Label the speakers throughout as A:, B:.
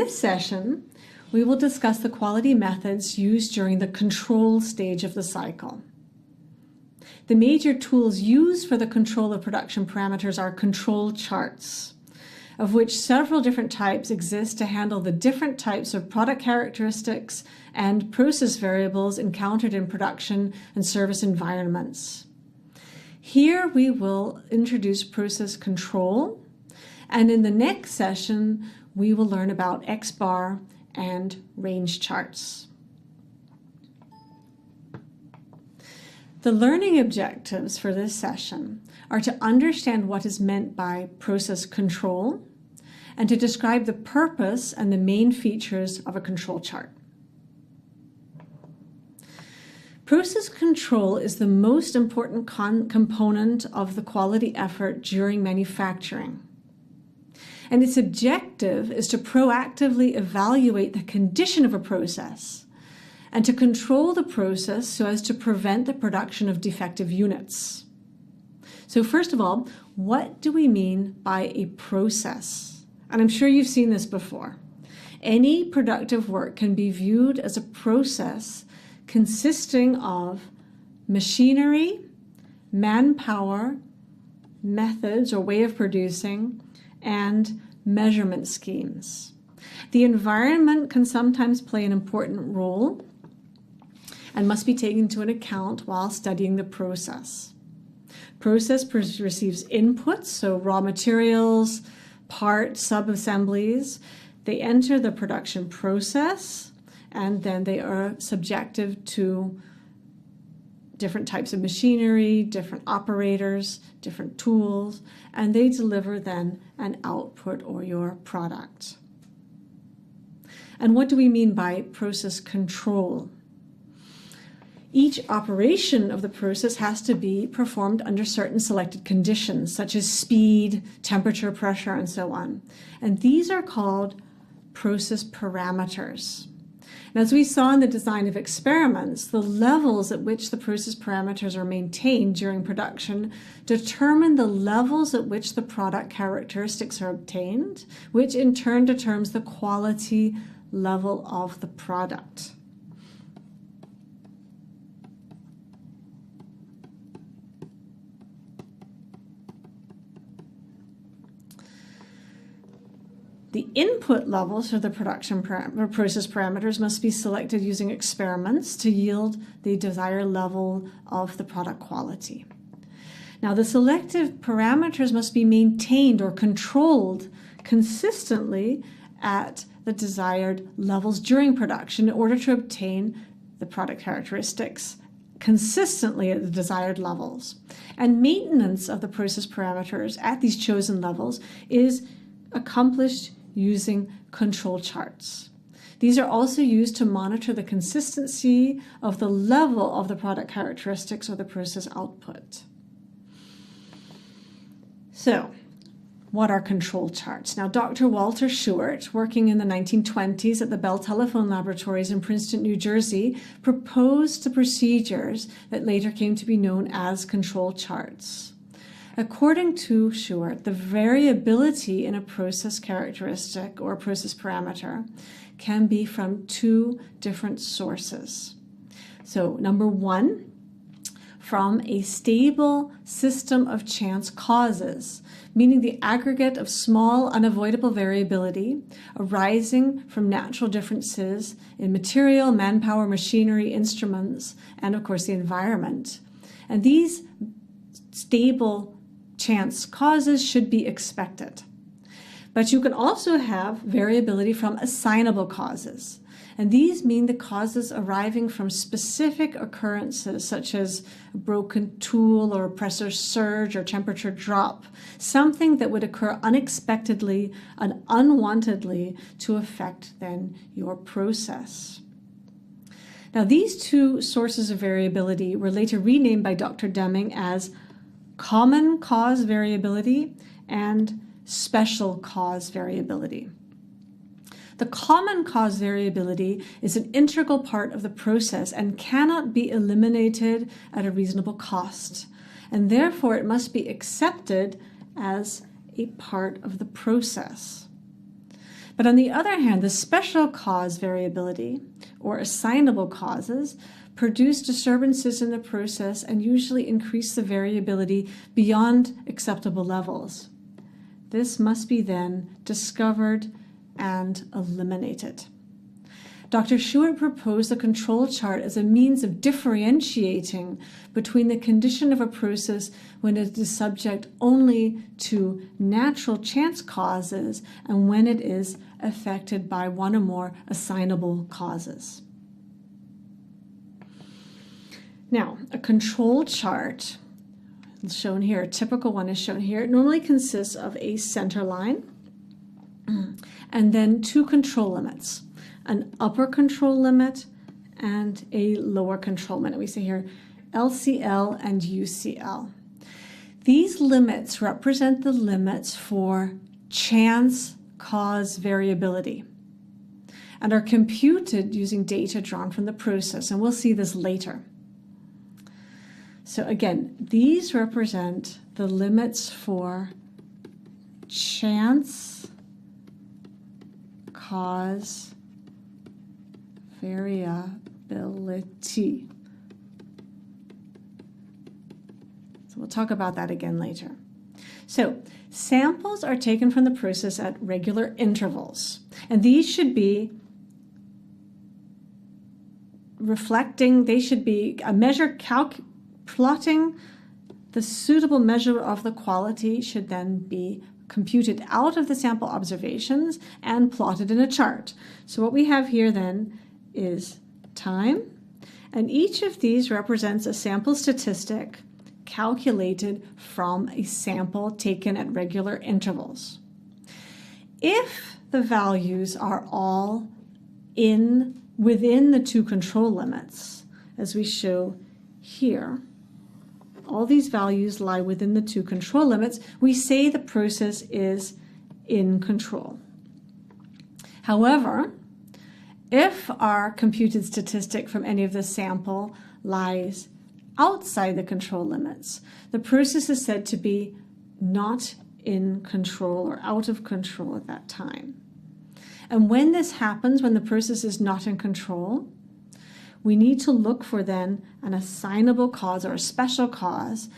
A: this session, we will discuss the quality methods used during the control stage of the cycle. The major tools used for the control of production parameters are control charts, of which several different types exist to handle the different types of product characteristics and process variables encountered in production and service environments. Here we will introduce process control, and in the next session we will learn about X-bar and range charts. The learning objectives for this session are to understand what is meant by process control and to describe the purpose and the main features of a control chart. Process control is the most important component of the quality effort during manufacturing. And its objective is to proactively evaluate the condition of a process and to control the process so as to prevent the production of defective units. So first of all, what do we mean by a process? And I'm sure you've seen this before. Any productive work can be viewed as a process consisting of machinery, manpower, methods or way of producing, and measurement schemes. The environment can sometimes play an important role and must be taken into account while studying the process. Process receives inputs, so raw materials, parts, sub-assemblies. They enter the production process, and then they are subjective to different types of machinery, different operators, different tools, and they deliver then an output or your product. And what do we mean by process control? Each operation of the process has to be performed under certain selected conditions, such as speed, temperature, pressure, and so on. And these are called process parameters. And as we saw in the design of experiments, the levels at which the process parameters are maintained during production determine the levels at which the product characteristics are obtained, which in turn determines the quality level of the product. The input levels for the production process parameters must be selected using experiments to yield the desired level of the product quality. Now, the selective parameters must be maintained or controlled consistently at the desired levels during production in order to obtain the product characteristics consistently at the desired levels. And maintenance of the process parameters at these chosen levels is accomplished using control charts. These are also used to monitor the consistency of the level of the product characteristics or the process output. So, what are control charts? Now, Dr. Walter Shewhart, working in the 1920s at the Bell Telephone Laboratories in Princeton, New Jersey, proposed the procedures that later came to be known as control charts. According to Shewhart, the variability in a process characteristic or process parameter can be from two different sources. So, number one, from a stable system of chance causes, meaning the aggregate of small unavoidable variability arising from natural differences in material, manpower, machinery, instruments, and of course the environment. And these stable chance causes should be expected. But you can also have variability from assignable causes. And these mean the causes arriving from specific occurrences, such as a broken tool or a pressure surge or temperature drop, something that would occur unexpectedly and unwantedly to affect then your process. Now, these two sources of variability were later renamed by Dr. Deming as common cause variability and special cause variability. The common cause variability is an integral part of the process and cannot be eliminated at a reasonable cost, and therefore it must be accepted as a part of the process. But on the other hand, the special cause variability, or assignable causes, produce disturbances in the process and usually increase the variability beyond acceptable levels. This must be then discovered and eliminated. Dr. Shewhart proposed the control chart as a means of differentiating between the condition of a process when it is subject only to natural chance causes and when it is affected by one or more assignable causes. Now, a control chart is shown here, a typical one is shown here. It normally consists of a center line and then two control limits, an upper control limit and a lower control limit. We see here LCL and UCL. These limits represent the limits for chance cause variability and are computed using data drawn from the process, and we'll see this later. So again, these represent the limits for chance cause variability. So we'll talk about that again later. So samples are taken from the process at regular intervals, and these should be reflecting, they should be a measure plotting the suitable measure of the quality should then be computed out of the sample observations and plotted in a chart. So what we have here then is time, and each of these represents a sample statistic calculated from a sample taken at regular intervals. If the values are all within the two control limits, as we show here, all these values lie within the two control limits, we say the process is in control. However, if our computed statistic from any of the sample lies outside the control limits, the process is said to be not in control or out of control at that time. And when this happens, when the process is not in control, we need to look for then an assignable cause or a special cause,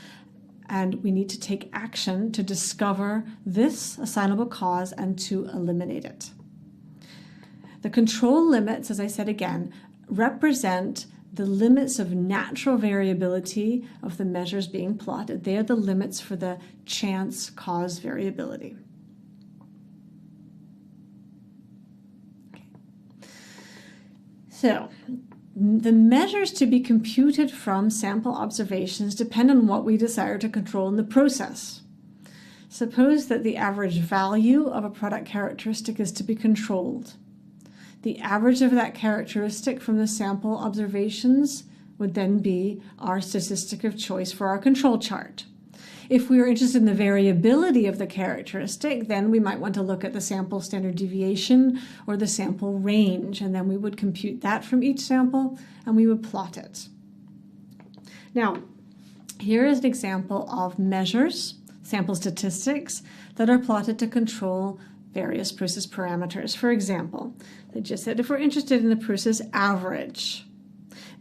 A: and we need to take action to discover this assignable cause and to eliminate it. The control limits, as I said again, represent the limits of natural variability of the measures being plotted. They are the limits for the chance cause variability. Okay. So, the measures to be computed from sample observations depend on what we desire to control in the process. Suppose that the average value of a product characteristic is to be controlled. The average of that characteristic from the sample observations would then be our statistic of choice for our control chart. If we are interested in the variability of the characteristic, then we might want to look at the sample standard deviation or the sample range, and then we would compute that from each sample and we would plot it. Now, here is an example of measures, sample statistics, that are plotted to control various process parameters. For example, they just said if we're interested in the process average,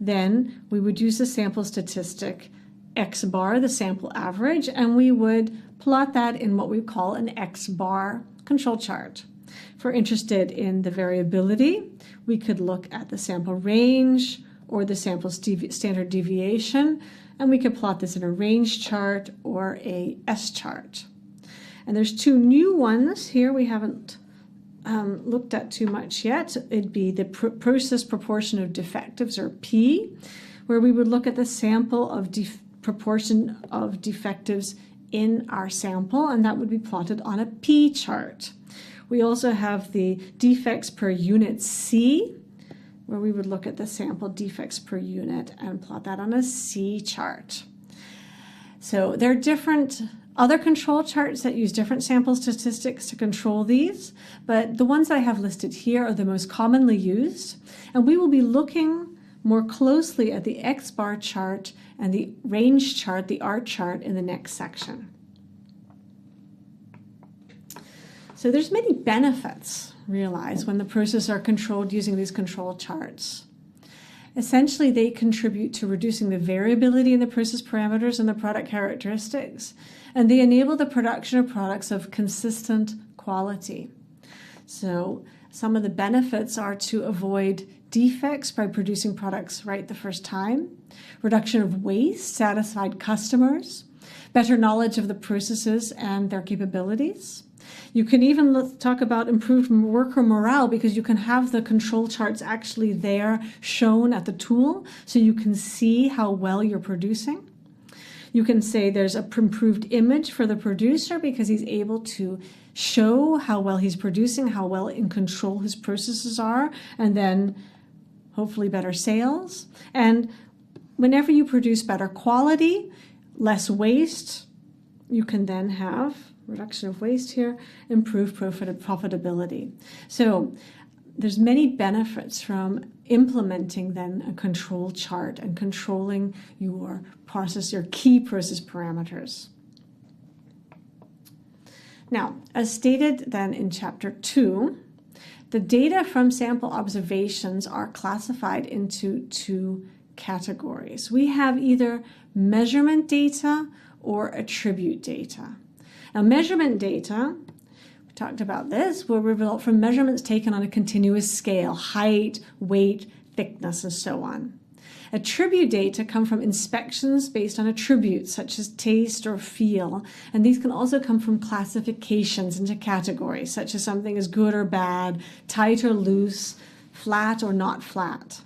A: then we would use the sample statistic X bar, the sample average, and we would plot that in what we call an X bar control chart. If we're interested in the variability, we could look at the sample range or the sample standard deviation, and we could plot this in a range chart or a S chart. And there's two new ones here we haven't looked at too much yet. It'd be the process proportion of defectives, or P, where we would look at the sample of proportion of defectives in our sample, and that would be plotted on a P chart. We also have the defects per unit C, where we would look at the sample defects per unit and plot that on a C chart. So there are different other control charts that use different sample statistics to control these, but the ones that I have listed here are the most commonly used, and we will be looking more closely at the X bar chart and the range chart, the R chart, in the next section. So there's many benefits realize when the processes are controlled using these control charts. Essentially, they contribute to reducing the variability in the process parameters and the product characteristics, and they enable the production of products of consistent quality. So some of the benefits are to avoid defects by producing products right the first time, reduction of waste, satisfied customers, better knowledge of the processes and their capabilities. You can even talk about improved worker morale because you can have the control charts actually there shown at the tool so you can see how well you're producing. You can say there's an improved image for the producer because he's able to show how well he's producing, how well in control his processes are, and then hopefully better sales. And whenever you produce better quality, less waste, you can then have reduction of waste here, improved profitability. So there's many benefits from implementing then a control chart and controlling your process, your key process parameters. Now, as stated then in chapter 2, the data from sample observations are classified into 2 categories. We have either measurement data or attribute data. Now, measurement data, we talked about this, will result from measurements taken on a continuous scale, height, weight, thickness, and so on. Attribute data come from inspections based on attributes such as taste or feel, and these can also come from classifications into categories such as something is good or bad, tight or loose, flat or not flat.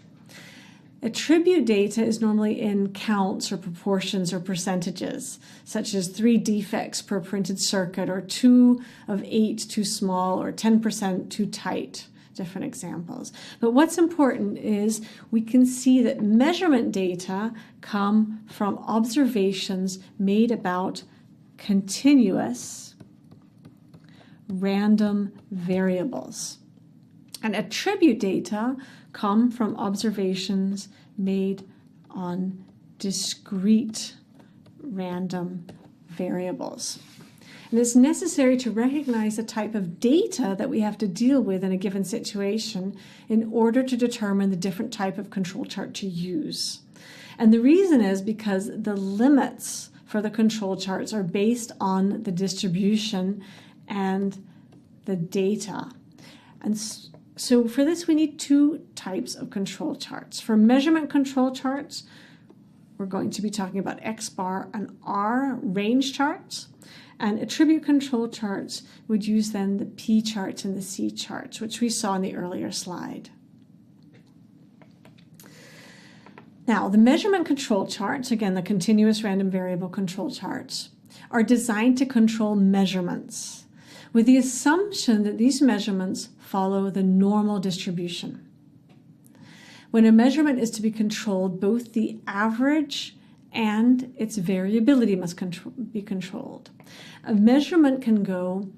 A: Attribute data is normally in counts or proportions or percentages, such as 3 defects per printed circuit, or 2 of 8 too small, or 10% too tight, different examples. But what's important is we can see that measurement data come from observations made about continuous random variables. And attribute data come from observations made on discrete random variables. And it's necessary to recognize the type of data that we have to deal with in a given situation in order to determine the different type of control chart to use. And the reason is because the limits for the control charts are based on the distribution and the data. And so for this, we need 2 types of control charts. For measurement control charts, we're going to be talking about X bar and R range charts. And attribute control charts would use then the P charts and the C charts, which we saw in the earlier slide. Now, the measurement control charts, again, the continuous random variable control charts, are designed to control measurements with the assumption that these measurements follow the normal distribution. When a measurement is to be controlled, both the average and its variability must be controlled. A measurement can go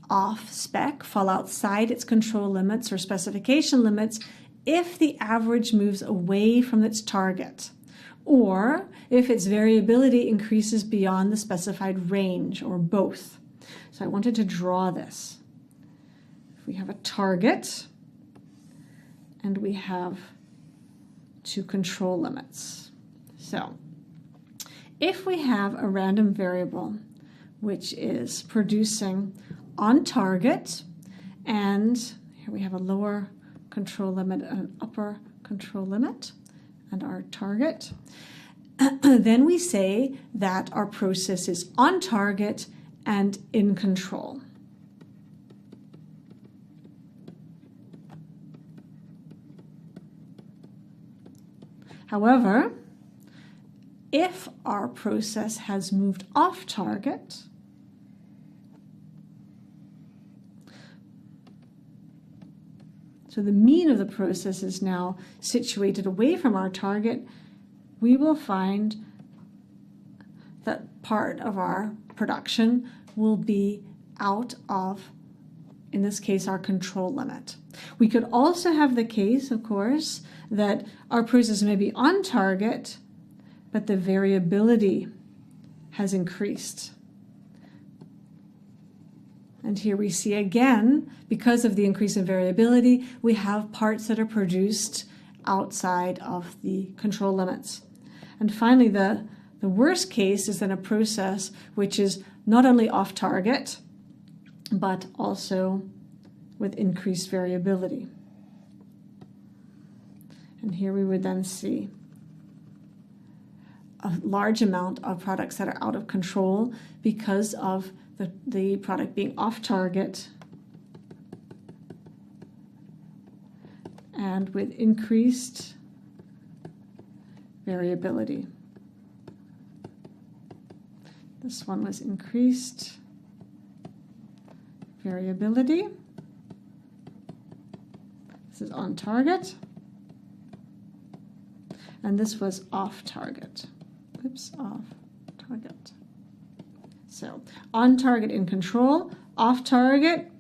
A: off spec, fall outside its control limits or specification limits if the average moves away from its target, or if its variability increases beyond the specified range, or both. So I wanted to draw this. If we have a target and we have 2 control limits. So if we have a random variable which is producing on target, and here we have a lower control limit and an upper control limit and our target, then we say that our process is on target and in control. However, if our process has moved off target, so the mean of the process is now situated away from our target, we will find that part of our production will be out of, in this case, our control limit. We could also have the case, of course, that our process may be on target, but the variability has increased. And here we see again, because of the increase in variability, we have parts that are produced outside of the control limits. And finally, the worst case is then a process which is not only off target, but also with increased variability. And here we would then see a large amount of products that are out of control because of the product being off target and with increased variability. This one was increased variability. This is on target. And this was off target. Oops, off target. So on target in control, off target,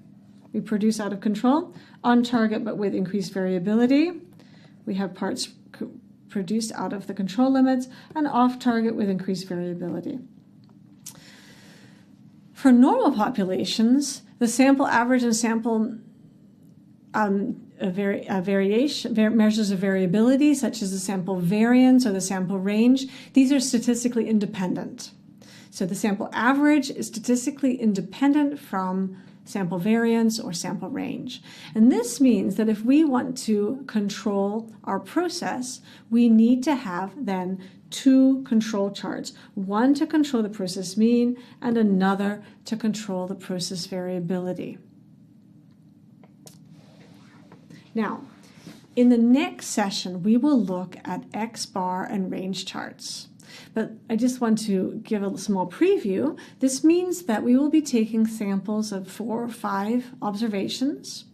A: we produce out of control. On target but with increased variability, we have parts produced out of the control limits, and off target with increased variability. For normal populations, the sample average and sample measures of variability, such as the sample variance or the sample range, these are statistically independent. So the sample average is statistically independent from sample variance or sample range. And this means that if we want to control our process, we need to have then two control charts, one to control the process mean and another to control the process variability. Now, in the next session, we will look at X-bar and range charts. But I just want to give a small preview. This means that we will be taking samples of 4 or 5 observations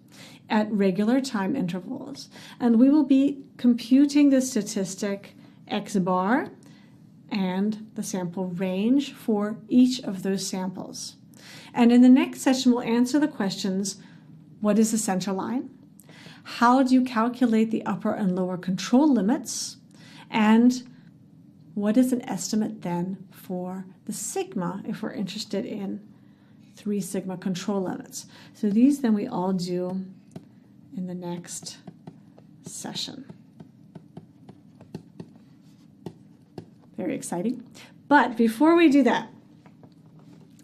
A: at regular time intervals, and we will be computing the statistic X-bar and the sample range for each of those samples. And in the next session, we'll answer the questions, what is the center line? How do you calculate the upper and lower control limits? And what is an estimate then for the sigma if we're interested in 3 sigma control limits? So these then we all do in the next session. Very exciting. But before we do that,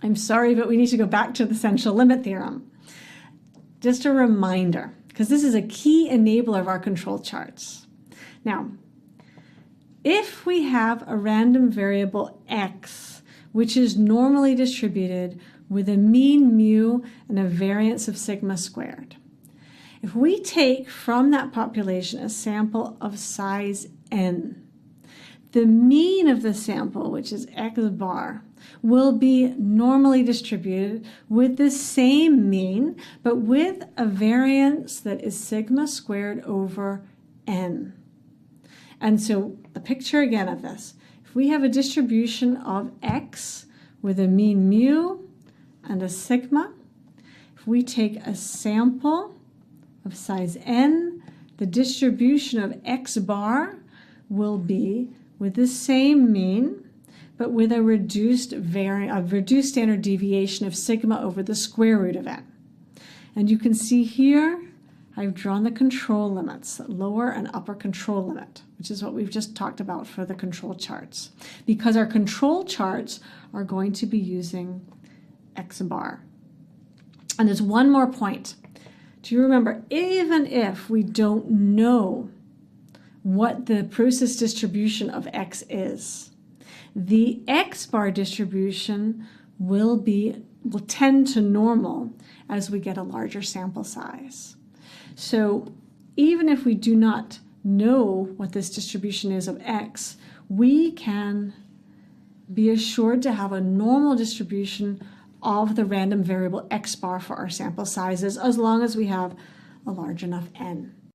A: I'm sorry, but we need to go back to the central limit theorem. Just a reminder, because this is a key enabler of our control charts. Now, if we have a random variable x, which is normally distributed with a mean mu and a variance of sigma squared, if we take from that population a sample of size n, the mean of the sample, which is x bar, will be normally distributed with the same mean, but with a variance that is sigma squared over n. And so the picture again of this, if we have a distribution of x with a mean mu and a sigma, if we take a sample of size n, the distribution of x bar will be with the same mean, but with a reduced standard deviation of sigma over the square root of n. And you can see here, I've drawn the control limits, lower and upper control limit, which is what we've just talked about for the control charts. Because our control charts are going to be using x bar. And there's one more point. Do you remember, even if we don't know what the process distribution of x is, the x bar distribution will tend to normal as we get a larger sample size. So even if we do not know what this distribution is of x, we can be assured to have a normal distribution of the random variable x bar for our sample sizes as long as we have a large enough n.